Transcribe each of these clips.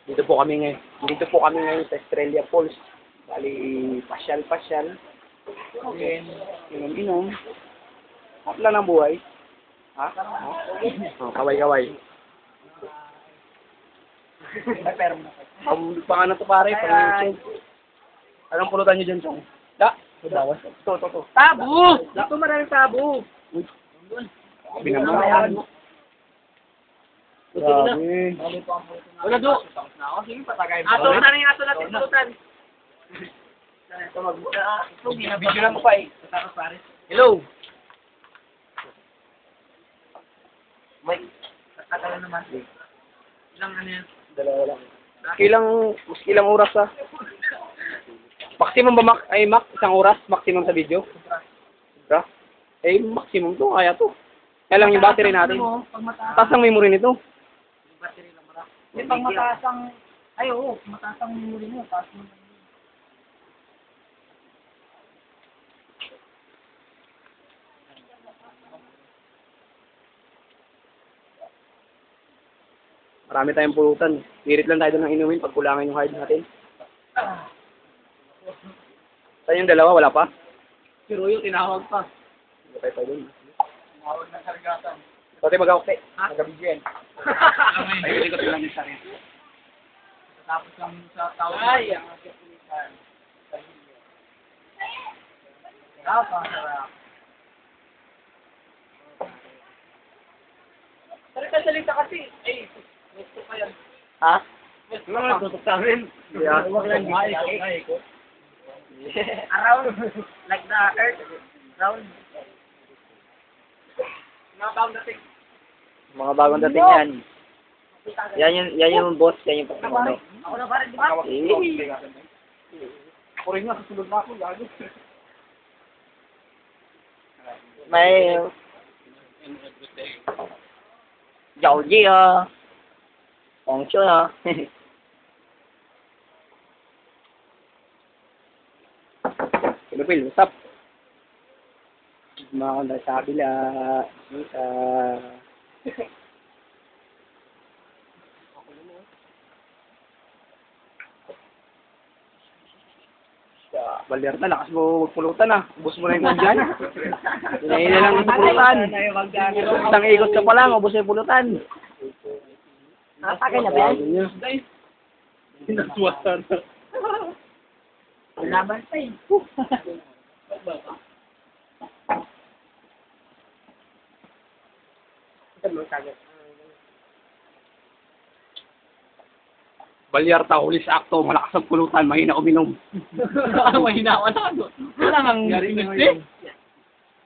Dito po kami ngayon. Dito po kami ngayon sa Estrella Falls. Bali, pasyal-pasyal. Okay. Inom-inom. Hapla ng buhay. Ha? Oh, kaway-kaway. Pang ano to pare? Pang anong pulutan nyo dyan, Chong? Da? Bawas. Ito. Tabu! Dito maraming tabu. Binamayan. Grabe. Wala do. Sige, patagay mo. Ato na yung ato natin pulutan. Video lang ko pa eh. Hello. May tatalo naman. Ilang ano yan? Dalawa lang. Ilang oras ah? Maximum ba Mac? Isang oras? Maximum sa video? Sobra? Eh, maximum to. Kaya to. Kaya lang yung battery natin. Taas ang memory nito. Hindi, pag mataas ang... Ay, oo. Mataas ang memory mo. Taas mo. Marami tayong pulutan. Pirit lang tayo doon ng inumin pag kulangan yung hard natin. Saan yung dalawa? Wala pa? Si Royo, tinawag pa. Hindi tayo doon. Tinawag na karagatan. Pati mag-aukte. Magabigyan. Ay, hindi ko lang yung sarili. Tapos lang sa tawag. Ay, ang aking pulitan. Tapos, sarap. Salita kasi. Ay, gusto pa yan. Ha? Gusto pa tutok sa amin. Yeah. Huwag lang maikot. Around, like the earth, round. Mga bagong dating. Mga bagong dating yan. Yan yung boss, yan yung pagkakulo. Ako na parang, di ba? Ako rin nga, susunod na ako. Gago. May Georgie ah. Pongcho ah. Pilupil, what's up? Mga kanda sa kabila. Balyar na, lakas mo magpulutan ah. Ubus mo na yung dyan. Hinahin na lang yung pulutan. Isang ikot ka pa lang, ubus na yung pulutan. Nakatagay na ba yan? Pinaswatan na. Laban pa eh. Balyar ta, huli sa akto, malakas ang pulutan, mahina uminom. Mahina ako na. Wala kang gusti.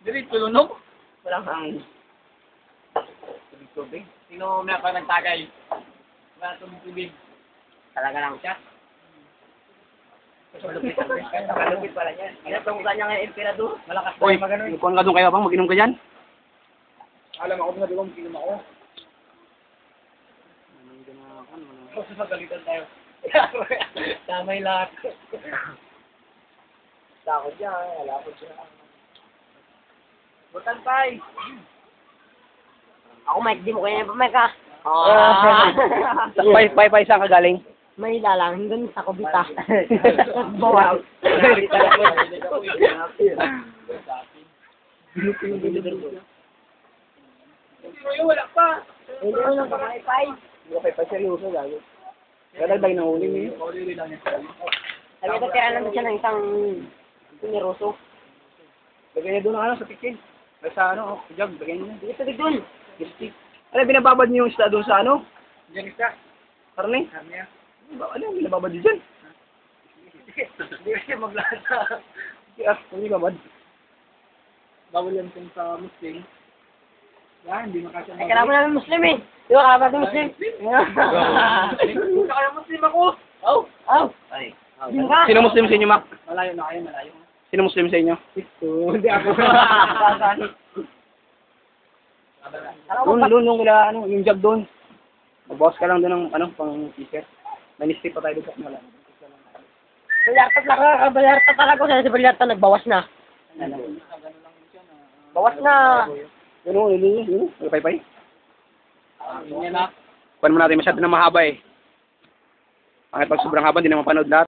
Dili, tulunok. Wala kang Tubig. Sino may pa nagtagay? Wala tubig. talaga lang siya. Kalupit pala niya. Inatungkusan niya ngayon, emperador. Malakas Uy, tayo magano. kung ka doon kayo bang, mag-inom ka dyan? Alam ako na doon, mag-inom ako. Sasagalitan tayo. Tamay lahat. Takot siya, halapot siya. Butan tay. Ako, Mike, di mo kaya pa, Mike, ha? Pay saan ka galing? May lalang, dun sa kubita. Bawa. Wala pa. Hindi mo lang pa-pay. Okay, pa seryoso gago. Kadagdag ng huli niyo. Sabi ko, kaya lang siya ng isang generoso. Lagay niya doon ng ano, sa pikin. Sa ano, jug, lagay niya. Hindi sa doon. Stick. Ano, binababad niyo yung isda doon sa ano? Diyan isa. Karne? Karniya. Ano, binababad niyo dyan? Hindi kasi maglasa. Kaya, hindi babad. Bawal yan kung sa Muslim. Yan, hindi makasya. Ay, kailangan mo namin Muslim eh. Di ba kailangan natin Muslim? Kaya Muslim ako. Oh. Ay. Di ba? Sino Muslim sa inyo, Mac? Malayo na kayo, malayo. Sino Muslim sa inyo? Hindi ako. Doon, kila, ano, yung jug doon. Magbawas ka lang doon ng, ano, pang t-shirt. May nistip pa tayo doon sa kanila. Balyarta talaga. Kasi si Balyarta nagbawas na. Bawas na. Ano, lilinis. Pay-pay. Yan na. Kuhan mo natin masyado na mahaba eh. Pangit pag sobrang haba, hindi na mapanood lahat.